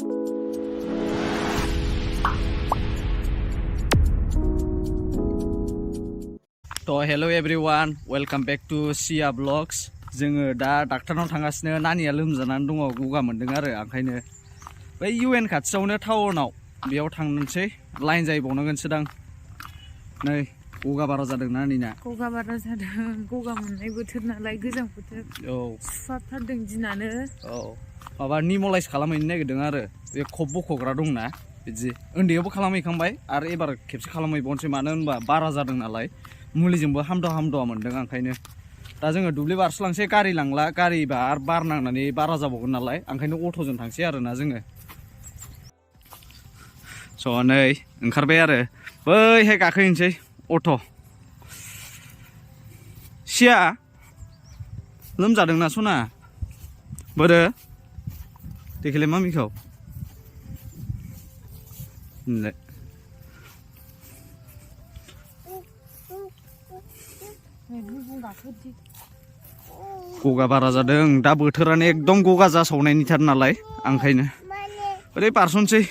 तो hello everyone welcome back to Siya blogs जोङो दा डाक्टारनाव थांगासिनो नानिया लोमजानानै दङ गगा मोनदों आरो ओंखायनो बै UN खाथियावनो टाउनाव बेयाव थांनोसै लाइन जाहैबावनांगोनसो दां नै गगा बारा जादों नानिना गगा बारा जादों गगा मोननाय बोथोर नालाय गोजां बोथोर औ सुहाबथारदों दिनानो औ माबा निमलाइज खालामहैनो नागिरदों आरो बे खब बख'ग्रा दंना बिदि उन्दैयावबो खालामहैखांबाय आरो एबार खेबसे खालामहैबावनोसै मानो होनबा बारा जादों नालाय मुलिजोंबो हामदवा मोनदों ओंखायनो दा जोङो दुब्लि बारसलांसै गारि लांला गारिबा आरो बार नांनानै बारा जाबावगोन नालाय ओंखायनो अट'जों थांसै आरोना जोङो स' नै ओंखारबाय आरो बैहाय गाखोहैनोसै अट' सिया लोमजादोंना सना बोरो देखैलाय मामिखौ होनलाय गगा बारा जादों दा बोथोरानो एकदम गगा जासावनायनिथार नालाय ओंखायनो ओरै बारस'नोसै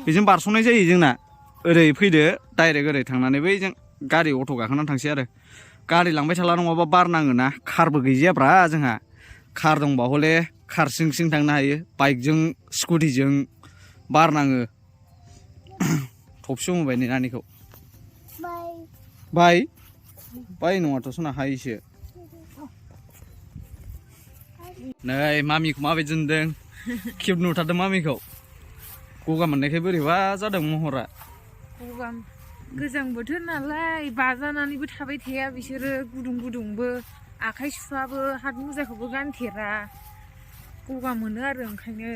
बेजों बारस'नाय जायो जोंना ओरै फैदो डाइरेक्ट ओरै थांनानै बैजों गारि अट' गाखोनानै थांसै आरो गारि लांबाय थाला नङाबा बार नाङोना कारबो गैजायाब्रा जोंहा कार दंबा हले कार सिं सिं थांनो हायो बाइकजों स्कुटिजों बार नाङो थबसे हमबाय नै नानिखौ बाय बाय नङाथ' सना हायोसो नै मामिखौ माबायदि नुदों किउट नुथारदों मामिखौ गगा मोननायखाय बोरैबा जादों महरा गगा गोजां बोथोर नालाय बाजानानैबो थाबाय थाया बिसोरो गुदुं गुदुंबो आखाइ सुवाबो हात मुजाखौबो गानथेरा गगा मोनो आरो ओंखायनो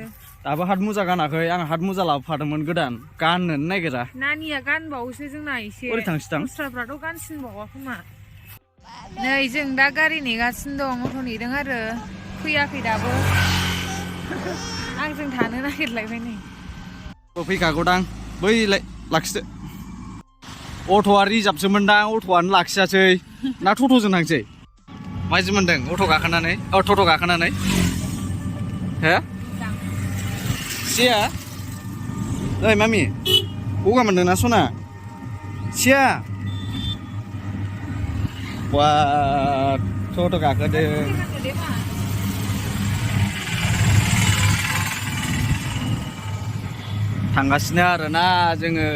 दाबो हात मुजा गानाखै आं हात मुजा लाबोफादोंमोन गोदान गाननोनो नागिरा नानिया गानबावोसो जोंना एसे ओरै थांसै दां दस्राफ्राथ' गानसिनबावा खोमा नै जों दा गारि नेगासिनो दं अट' नेदों आरो फैयाखै दाबो आंजों थानो नागिरलायबाय नै फैखागौदां बैलाय लाखिदो अट'आ रिजार्भसोमोनदां अट'आनो लाखियासै ना टट'जों थांसै माबायदि मोनदों अट' गाखोनानै टट' गाखोनानै हे सिया ओइ मामि गगा मोनदोंना सना सिया वा टट' गाखोदों थांगासिनो आरोना जोङो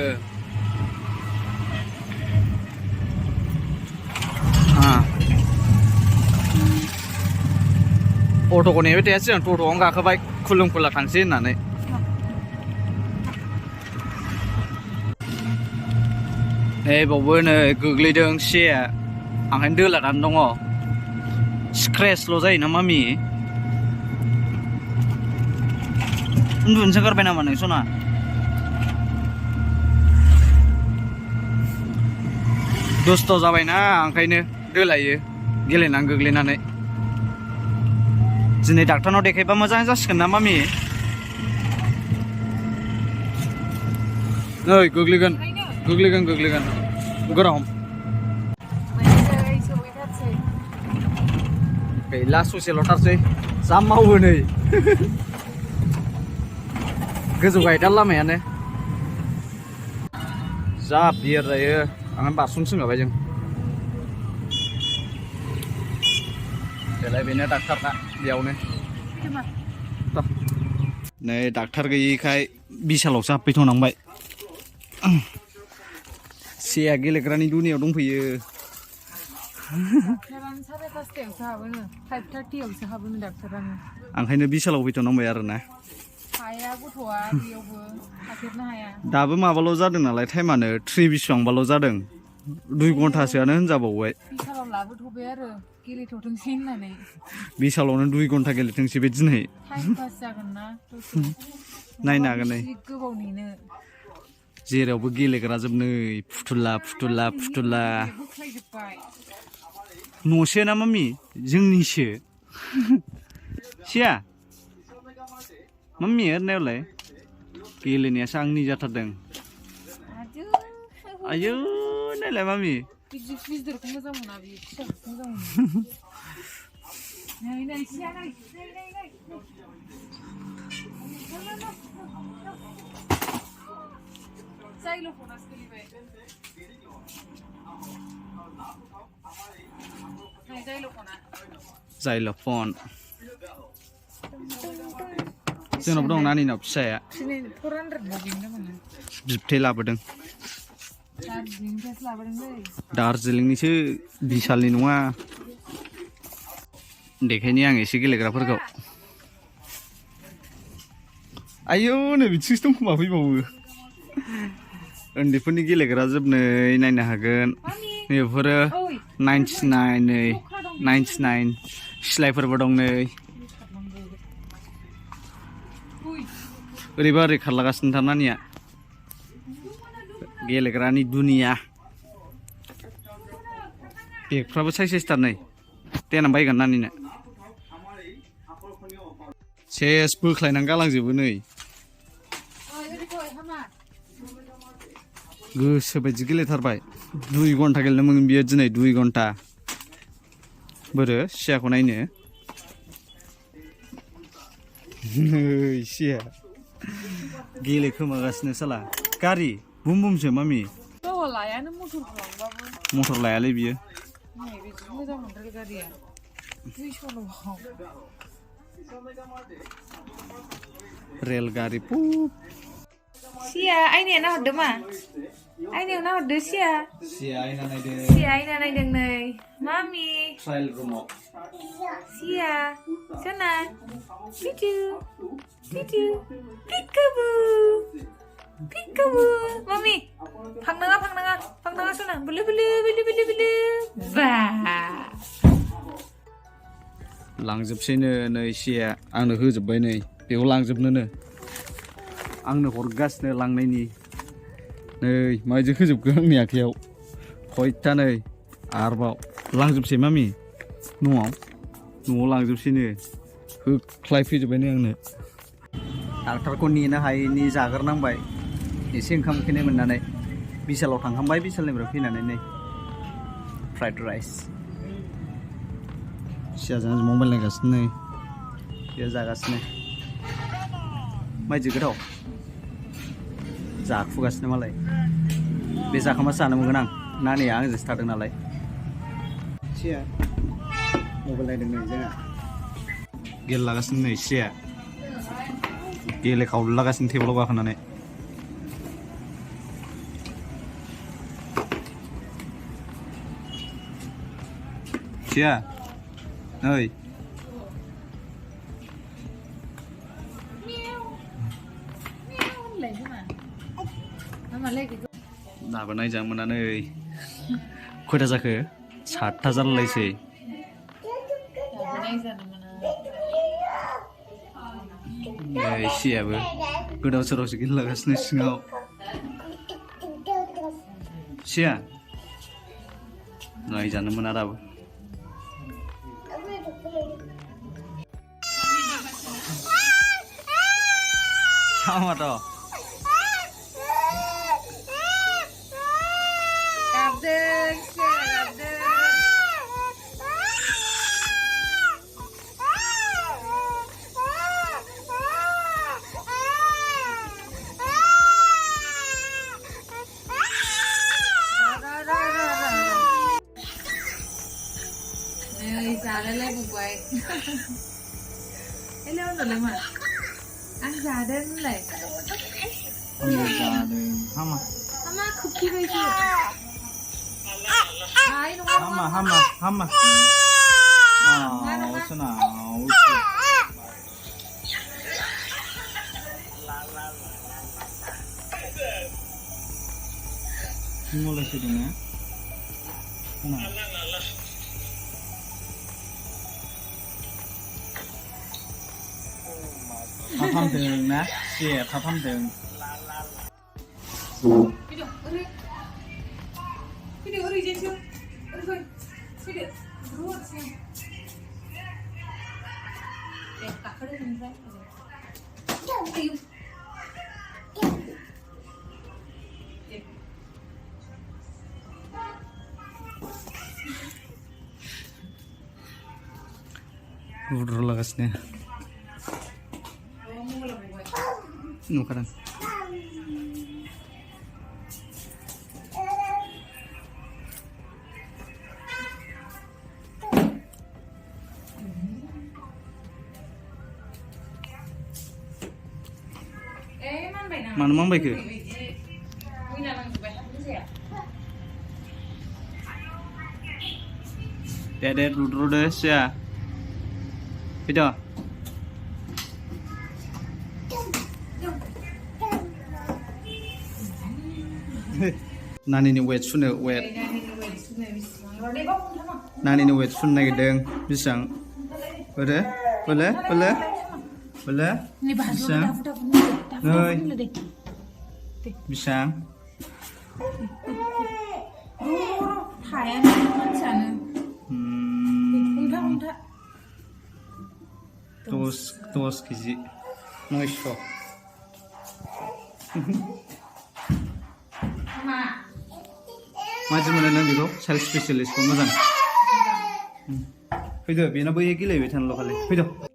अट'खौ नेबाय थायासै आं टट'आवनो गाखोबाय खुलुम खुला थांसै होननानै नै बावबो नै गोग्लैदों सिया ओंखायनो दोलानानै दङ स्क्रेचल' जायोना मामि उन्दुनोसो गारबाय नामा नों सना दुस्थ' जाबायना ओंखायनो दोलायो गेलेनानै गोग्लैनानै दिनै डाक्टारनाव देखायबा मोजां जासिगोन ना मामि नै गोग्लैगोन गरम गैला ससेल'थारसै जा मावो नै गोजौ गायदाल लामायानो जा बियर जायो आं बारस'नो सोंगाबाय जों देलाय बेनो डाक्टारना बेयावनो नै डाक्टार गैयिखाय बिसालावसो हाबफैथ'नांबाय सिया गेलेग्रानि दुनियाव दंफैयो ओंखायनो बिसालाव फैथ'नांबाय आरोना दाबो माबाल' जादों नालाय टाइमानो 3 बेसेबांबाल' जादों 2 घन्टासोआनो होनजाबावबाय बिसालावनो 2 घन्टा गेलेथोंसै बे दिनै नायनो हागोन नै जेरावबो गेलेग्रा जोब नै फुथुला न'सो ना मामि जोंनिसो सिया मामि ओरैनायावलाय गेलेनायासो आंनि जाथारदों आयौ नायलाय मामि जाइल'फनासो गोलैबाय नै जाइल'फना जाइल'फन जोंनावबो दं नानिनाव फिसाया 400 बिनो मोनो बिबथै लाबोदों दार्जिलिंनिफ्रायसो लाबोदोंलै दार्जिलिंनिसो बिशालनि नङा देखायनि आं एसे गेलेग्राफोरखौ आयौ नै बिथिंसो दं खोमा फैबावो उन्दैफोरनि गेलेग्रा जोबनै नायनो हागोन बेफोरो 99 नै 99 सिलायफोरबो दं नै ओरैबा ओरै खारलागासिनो थार नानिया गेलेग्रानि दुनिया बेगफ्राबो साइज नै देनां बायगोन नानिनो सेस बोख्लायनानै गालांजोबो नै गोसो बायदि गेलेथारबाय 2 घन्टा गेलेनो मोनगोन बियो दिनै 2 घन्टा बोरो सियाखौ नायनो नै सिया गेलेखोमागासिनो साला गारि बुम बुमसो मामि लायानो मटरखौ लांबाबो मटर लायालै बियो नै बिदि मोजां मोनद्राय गारिया 200 रेलगारि पुप सिया आइनाया नाहरदो मा आइनायाव नाहरदो सिया आइना नायदों सिया आइना नायदों नै मामि ट्रायल रुमाव सिया सना पिटु पिटु पिकाबु पिकाबु मामि फांनाङा सना बुलु बा लांजोबसैनो नै सिया आंनो होजोबबाय नै बेखौ लांजोबनोनो आंनो हरगासिनो लांनायनि नै माइजों होजोबगोन आंनि आखायाव खयथा नै आरोबाव लांजोबसै मामि न'आव लांजोबसैनो होख्लायफैजोबबाय नै आंनो डाक्टारखौ नेनो हायैनि जाग्रोनांबाय एसे ओंखाम उखैनाय मोननानै बिशालाव थांखांबाय बिशालनिफ्राय फैनानै नै फ्राइड राइस सियाजों मबाइल नायगासिनो नै बेयो जागासिनो माइदि गोथाव जाखुगासिनो मालाय बे जाखांबासो जानो मोनगोन आं नानिया आंजोंसो थादों नालाय सिया मबाइल नायदों नै जोंहा गेलेलागासिनो नै सिया गेलेखावलागासिनो टेबोलाव गाखोनानै सिया नै दाबो नायजानो मोना नै खयथा जाखो 7था जालायसै नै सियाबो गोदाव सोरावसो गेलेलागासिनो सिङाव सिया नायजानो मोना दाबो Tomato. Kapten, kapten. Nih, jalan bukai. Hello, udah mah. Anh già đến lại. Anh già đến hama. Hama cookie đây chứ. Ai đúng không? Hama. Sao nào? Mulai sudah ya. Mana? 파팜등 나 예, 파팜등. Video ơi trên chưa? Ơi, video ruột xem. Để cả cái đây mình ra. Yêu. Udah lagasnya. Nukaran. मानो मांबायखो दे रुद्रुदो सिया फैद' नानिनि weight सुनो weight नानिनि weight सुनो नागिरदों बेसेबां बोले बोले बोले बोले बेसेबां नै बेसेबां दस केजि 900 मादि मोनो नों बेखौ चाइल्ड स्पेसियलिस्टखौ मोजां फैदो बेनाबो गेलेबाय थानोल' खालि फैद'